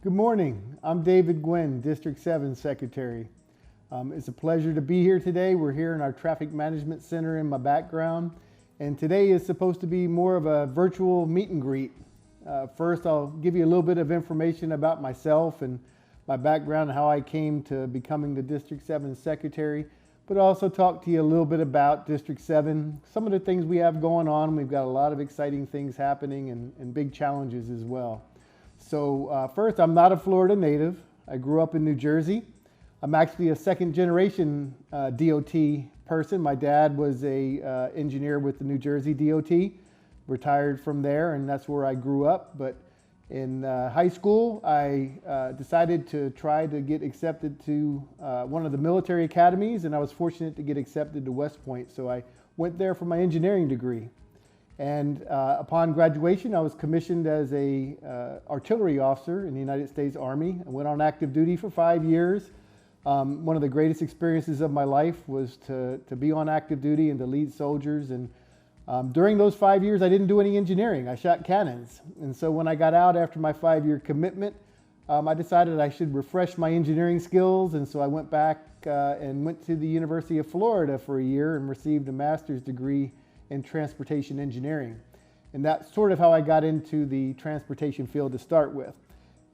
Good morning. I'm David Gwynn, District 7 Secretary. It's a pleasure to be here today. We're here in our Traffic Management Center in my background, and today is supposed to be more of a virtual meet and greet. First, I'll give you a little bit of information about myself and my background and how I came to becoming the District 7 Secretary, but also talk to you a little bit about District 7, some of the things we have going on. We've got a lot of exciting things happening and big challenges as well. So first, I'm not a Florida native. I grew up in New Jersey. I'm actually a second generation DOT person. My dad was a engineer with the New Jersey DOT, retired from there, and that's where I grew up. But in high school, I decided to try to get accepted to one of the military academies, and I was fortunate to get accepted to West Point. So I went there for my engineering degree. And upon graduation, I was commissioned as a artillery officer in the United States Army. I went on active duty for 5 years. One of the greatest experiences of my life was to be on active duty and to lead soldiers. And during those 5 years, I didn't do any engineering. I shot cannons. And so when I got out after my 5-year commitment, I decided I should refresh my engineering skills. And so I went back and went to the University of Florida for a year and received a master's degree in transportation engineering. And that's sort of how I got into the transportation field to start with.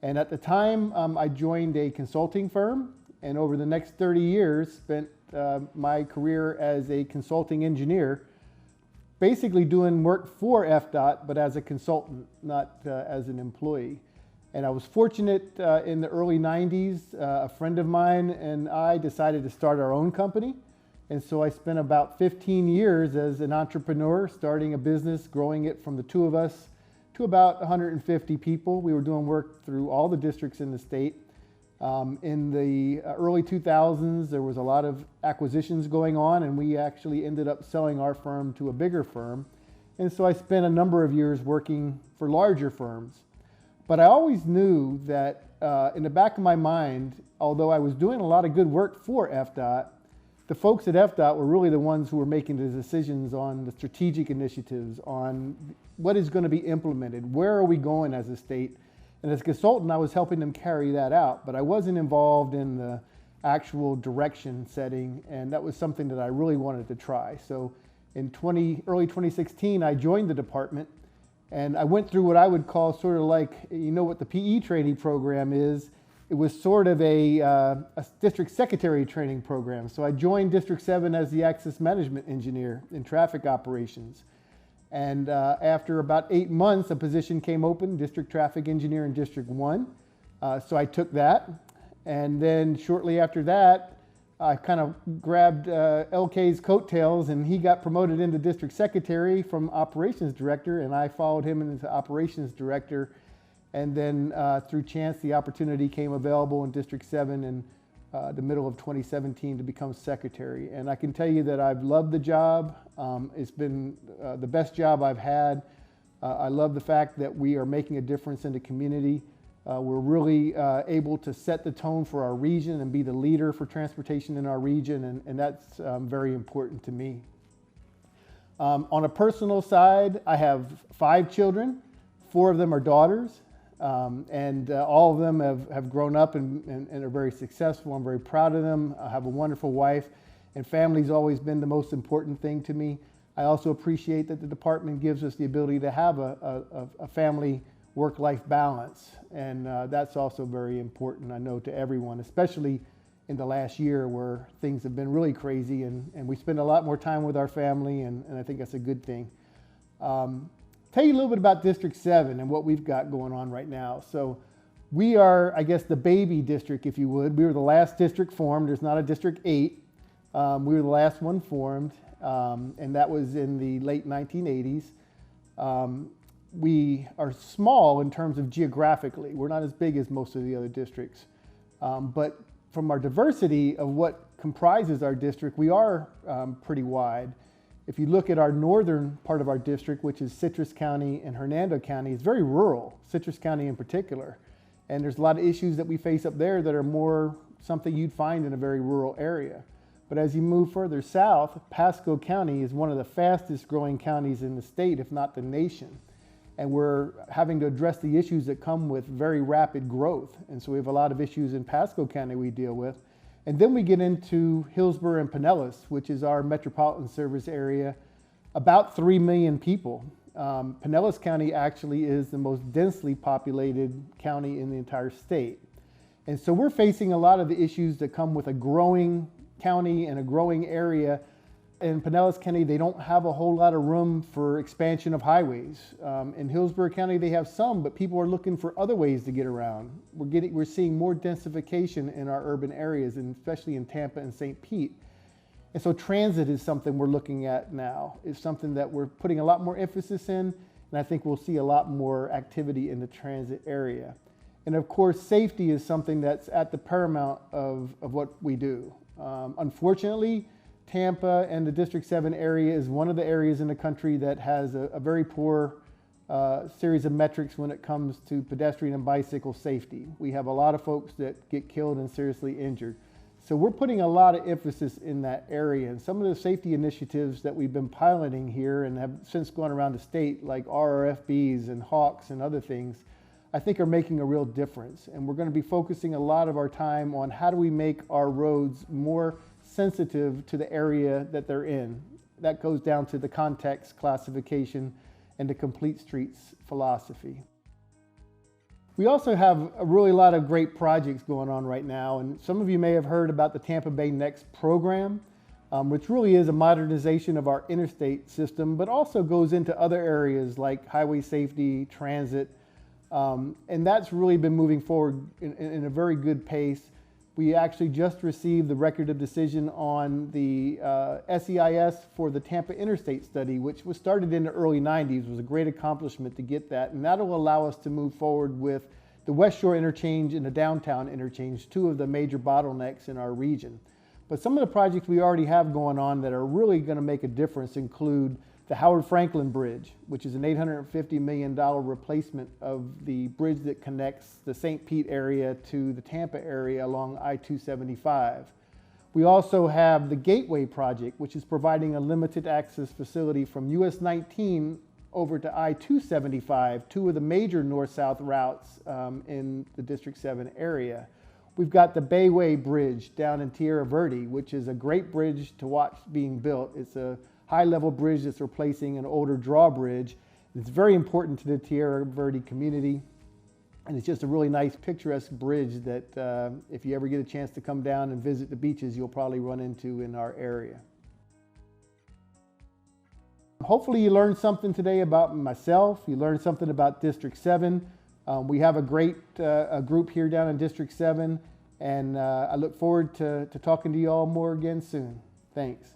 And at the time, I joined a consulting firm, and over the next 30 years, spent my career as a consulting engineer, basically doing work for FDOT, but as a consultant, not as an employee. And I was fortunate in the early 90s, a friend of mine and I decided to start our own company. And so I spent about 15 years as an entrepreneur, starting a business, growing it from the two of us to about 150 people. We were doing work through all the districts in the state. In the early 2000s, there was a lot of acquisitions going on, and we actually ended up selling our firm to a bigger firm. And so I spent a number of years working for larger firms. But I always knew that in the back of my mind, although I was doing a lot of good work for FDOT, the folks at FDOT were really the ones who were making the decisions on the strategic initiatives, on what is going to be implemented, where are we going as a state. And as a consultant, I was helping them carry that out, but I wasn't involved in the actual direction setting, and that was something that I really wanted to try. So in early 2016, I joined the department, and I went through what I would call sort of like, you know what the PE training program is. It was sort of a district secretary training program. So I joined District 7 as the access management engineer in traffic operations. And after about 8 months, a position came open, district traffic engineer in District 1. So I took that. And then shortly after that, I kind of grabbed LK's coattails, and he got promoted into district secretary from operations director, and I followed him into operations director. And then through chance, the opportunity came available in District 7 in the middle of 2017 to become secretary. And I can tell you that I've loved the job. It's been the best job I've had. I love the fact that we are making a difference in the community. We're really able to set the tone for our region and be the leader for transportation in our region, and that's very important to me. On a personal side, I have 5 children. 4 of them are daughters. And all of them have grown up and are very successful. I'm very proud of them. I have a wonderful wife, and family's always been the most important thing to me. I also appreciate that the department gives us the ability to have a family work-life balance, and that's also very important, I know, to everyone, especially in the last year where things have been really crazy, and we spend a lot more time with our family, and I think that's a good thing. Tell you a little bit about District 7 and what we've got going on right now. So we are, I guess, the baby district, if you would. We were the last district formed. There's not a District 8. We were the last one formed, and that was in the late 1980s. We are small in terms of geographically. We're not as big as most of the other districts. But from our diversity of what comprises our district, we are pretty wide. If you look at our northern part of our district, which is Citrus County and Hernando County, it's very rural, Citrus County in particular. And there's a lot of issues that we face up there that are more something you'd find in a very rural area. But as you move further south, Pasco County is one of the fastest growing counties in the state, if not the nation. and we're having to address the issues that come with very rapid growth. And so we have a lot of issues in Pasco County we deal with. And then we get into Hillsborough and Pinellas, which is our metropolitan service area, about 3 million people. Pinellas County actually is the most densely populated county in the entire state. And so we're facing a lot of the issues that come with a growing county and a growing area. In Pinellas County, they don't have a whole lot of room for expansion of highways. In Hillsborough County, they have some, but people are looking for other ways to get around. We're seeing more densification in our urban areas, and especially in Tampa and St. Pete. And so transit is something we're looking at now. It's something that we're putting a lot more emphasis in, and I think we'll see a lot more activity in the transit area. And of course, safety is something that's at the paramount of what we do. Unfortunately, Tampa and the District 7 area is one of the areas in the country that has a very poor series of metrics when it comes to pedestrian and bicycle safety. We have a lot of folks that get killed and seriously injured. So we're putting a lot of emphasis in that area. And some of the safety initiatives that we've been piloting here and have since gone around the state, like RRFBs and Hawks and other things, I think are making a real difference. And we're going to be focusing a lot of our time on how do we make our roads more sensitive to the area that they're in. That goes down to the context classification and the complete streets philosophy. We also have a really lot of great projects going on right now, and some of you may have heard about the Tampa Bay Next program, which really is a modernization of our interstate system, but also goes into other areas like highway safety, transit, and that's really been moving forward in a very good pace. We actually just received the record of decision on the SEIS for the Tampa Interstate Study, which was started in the early 90s. It was a great accomplishment to get that, and that'll allow us to move forward with the West Shore Interchange and the Downtown Interchange, two of the major bottlenecks in our region. But some of the projects we already have going on that are really going to make a difference include the Howard Franklin Bridge, which is an $850 million replacement of the bridge that connects the St. Pete area to the Tampa area along I-275. We also have the Gateway Project, which is providing a limited access facility from US 19 over to I-275, two of the major north-south routes in the District 7 area. We've got the Bayway Bridge down in Tierra Verde, which is a great bridge to watch being built. It's a high-level bridge that's replacing an older drawbridge. It's very important to the Tierra Verde community, and it's just a really nice picturesque bridge that if you ever get a chance to come down and visit the beaches, you'll probably run into in our area. Hopefully you learned something today about myself. You learned something about District 7. We have a great group here down in District 7, and I look forward to talking to you all more again soon. Thanks.